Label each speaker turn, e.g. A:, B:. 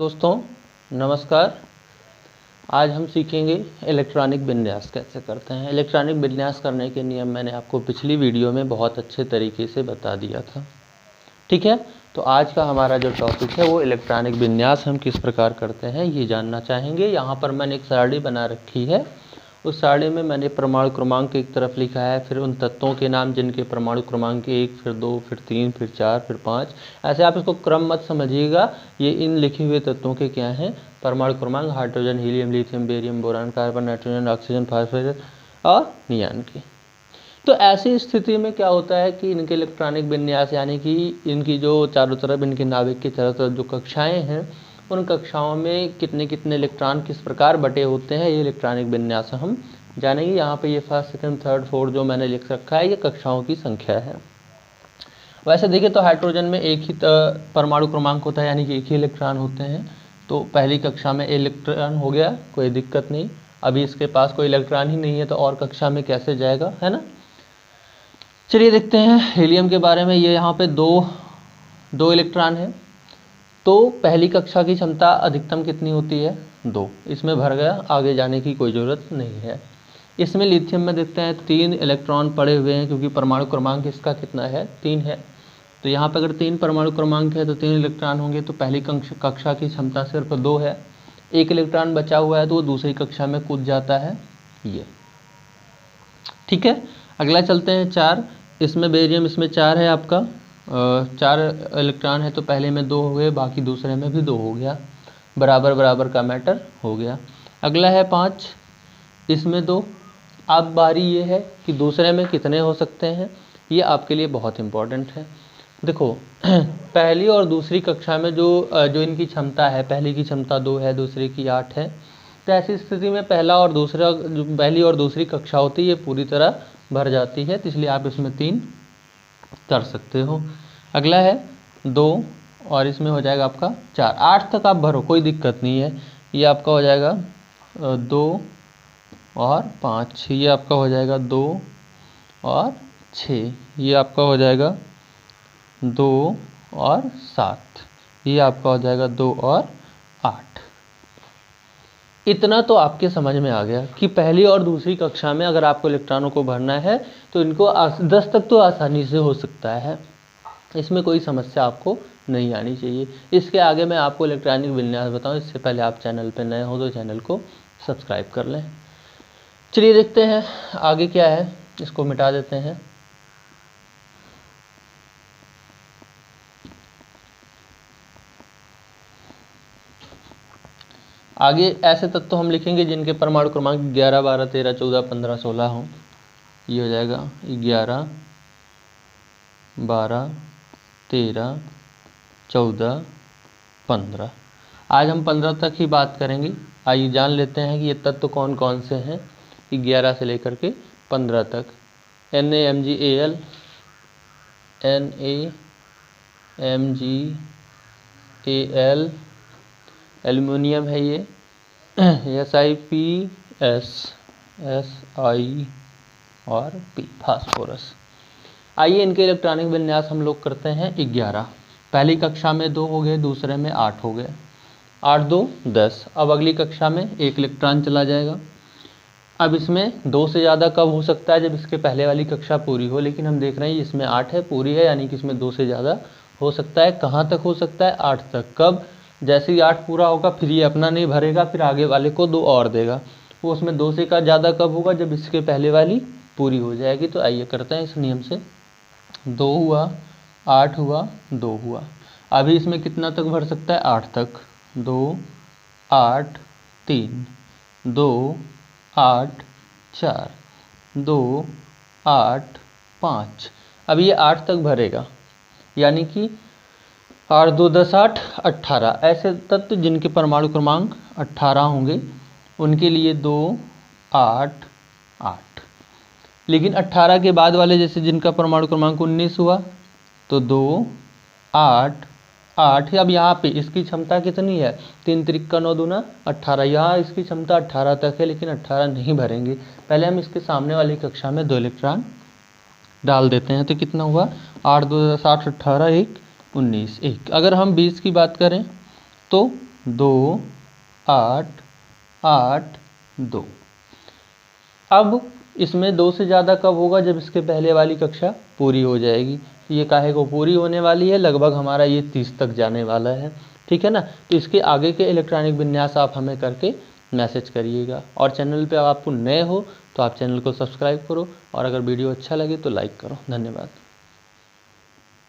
A: दोस्तों नमस्कार। आज हम सीखेंगे इलेक्ट्रॉनिक विन्यास कैसे करते हैं। इलेक्ट्रॉनिक विन्यास करने के नियम मैंने आपको पिछली वीडियो में बहुत अच्छे तरीके से बता दिया था। ठीक है, तो आज का हमारा जो टॉपिक है वो इलेक्ट्रॉनिक विन्यास हम किस प्रकार करते हैं ये जानना चाहेंगे। यहाँ पर मैंने एक सारणी बना रखी है। उस सारणी में मैंने परमाणु क्रमांक एक तरफ लिखा है, फिर उन तत्वों के नाम जिनके परमाणु क्रमांक 1, फिर 2, फिर 3, फिर 4, फिर 5। ऐसे आप इसको क्रम मत समझिएगा, ये इन लिखे हुए तत्वों के क्या हैं परमाणु क्रमांक, hydrogen, helium, lithium, barium, boron, carbon, nitrogen, oxygen, phosphorus और नियान के। तो ऐसी स्थिति में क्या होता है कि इनके इलेक्ट्रॉनिक विन्यास यानी कि इनकी जो चारों तरफ इनके नाभिक की चारों तरफ जो कक्षाएं हैं उन कक्षाओं में कितने कितने इलेक्ट्रॉन किस प्रकार बटे होते हैं ये इलेक्ट्रॉनिक विन्यास हम जानेंगे। यहाँ पे ये फर्स्ट, सेकंड, थर्ड, फोर्थ जो मैंने लिख रखा है ये कक्षाओं की संख्या है। वैसे देखिए तो हाइड्रोजन में एक ही परमाणु क्रमांक होता है यानी कि एक ही इलेक्ट्रॉन होते हैं। तो पहली कक्षा में इलेक्ट्रॉन हो गया, कोई दिक्कत नहीं। अभी इसके पास कोई इलेक्ट्रॉन ही नहीं है तो और कक्षा में कैसे जाएगा, है ना। चलिए देखते हैं हीलियम के बारे में। ये यहाँ पे दो इलेक्ट्रॉन है। तो पहली कक्षा की क्षमता अधिकतम कितनी होती है, 2। इसमें भर गया, आगे जाने की कोई ज़रूरत नहीं है। इसमें लिथियम में देखते हैं 3 इलेक्ट्रॉन पड़े हुए हैं क्योंकि परमाणु क्रमांक इसका कितना है, 3 है। तो यहाँ पर अगर 3 परमाणु क्रमांक है तो 3 इलेक्ट्रॉन होंगे। तो पहली कक्षा की क्षमता सिर्फ 2 है। एक इलेक्ट्रॉन बचा हुआ है तो वो दूसरी कक्षा में कूद जाता है ये। ठीक है, अगला चलते हैं 4। इसमें बेरियम, इसमें 4 है आपका, 4 इलेक्ट्रॉन है तो पहले में 2 हो गए, बाकी दूसरे में भी 2 हो गया, बराबर बराबर का मैटर हो गया। अगला है 5, इसमें 2। अब बारी ये है कि दूसरे में कितने हो सकते हैं, ये आपके लिए बहुत इम्पोर्टेंट है। देखो पहली और दूसरी कक्षा में जो इनकी क्षमता है, पहली की क्षमता 2 है, दूसरी की 8 है। तो ऐसी स्थिति में पहली और दूसरी कक्षा होती है ये पूरी तरह भर जाती है, तो इसलिए आप इसमें 3 कर सकते हो। अगला है 2 और इसमें हो जाएगा आपका 4। 8 तक आप भरो, कोई दिक्कत नहीं है। ये आपका हो जाएगा 2 और 5, ये आपका हो जाएगा 2 और 6, ये आपका हो जाएगा 2 और 7, ये आपका हो जाएगा 2 और 8। इतना तो आपके समझ में आ गया कि पहली और दूसरी कक्षा में अगर आपको इलेक्ट्रॉनों को भरना है तो इनको 10 तक तो आसानी से हो सकता है, इसमें कोई समस्या आपको नहीं आनी चाहिए। इसके आगे मैं आपको इलेक्ट्रॉनिक विन्यास बताऊं, इससे पहले आप चैनल पर नए हो तो चैनल को सब्सक्राइब कर लें। चलिए देखते हैं आगे क्या है, इसको मिटा देते हैं। आगे ऐसे तत्व हम लिखेंगे जिनके परमाणु क्रमांक 11, 12, 13, 14, 15, 16 हों। ये हो जाएगा 11, 12, 13, 14, 15। आज हम 15 तक ही बात करेंगे। आइए जान लेते हैं कि ये तत्व कौन कौन से हैं 11 से लेकर के 15 तक। NaMgAl, NaMgAl एल्युमिनियम है ये, SiPs, Si और P फास्फोरस। आइए इनके इलेक्ट्रॉनिक विन्यास हम लोग करते हैं 11। पहली कक्षा में 2 हो गए, दूसरे में 8 हो गए, 8 2 10। अब अगली कक्षा में 1 इलेक्ट्रॉन चला जाएगा। अब इसमें 2 से ज़्यादा कब हो सकता है, जब इसके पहले वाली कक्षा पूरी हो, लेकिन हम देख रहे हैं इसमें 8 है, पूरी है, यानी कि इसमें 2 से ज़्यादा हो सकता है। कहाँ तक हो सकता है, 8 तक। कब, जैसे ही 8 पूरा होगा फिर ये अपना नहीं भरेगा, फिर आगे वाले को 2 और देगा। वो उसमें 2 से का ज़्यादा कब होगा, जब इसके पहले वाली पूरी हो जाएगी। तो आइए करते हैं इस नियम से। 2 हुआ, 8 हुआ, 2 हुआ। अभी इसमें कितना तक भर सकता है, 8 तक। 2 8 3, 2 8 4, 2 8 5। अब ये 8 तक भरेगा, यानी कि 8 2 10 8 18। ऐसे तत्व जिनके परमाणु क्रमांक 18 होंगे उनके लिए 2 8 8। लेकिन 18 के बाद वाले जैसे जिनका परमाणु क्रमांक 19 हुआ तो 2 8 8। अब यहाँ पे इसकी क्षमता कितनी है, 3 3 9 दूना 18। यहाँ इसकी क्षमता 18 तक है, लेकिन 18 नहीं भरेंगे। पहले हम इसके सामने वाली कक्षा में 2 इलेक्ट्रॉन डाल देते हैं। तो कितना हुआ, 8 2 10 8 18 1 19 1। अगर हम 20 की बात करें तो 2 8 8 2। अब इसमें 2 से ज़्यादा कब होगा? जब इसके पहले वाली कक्षा पूरी हो जाएगी। ये काहे को पूरी होने वाली है? लगभग हमारा ये 30 तक जाने वाला है, ठीक है ना। तो इसके आगे के इलेक्ट्रॉनिक विन्यास आप हमें करके मैसेज करिएगा। और चैनल पे आपको नए हो तो आप चैनल को सब्सक्राइब करो, और अगर वीडियो अच्छा लगे तो लाइक करो। धन्यवाद।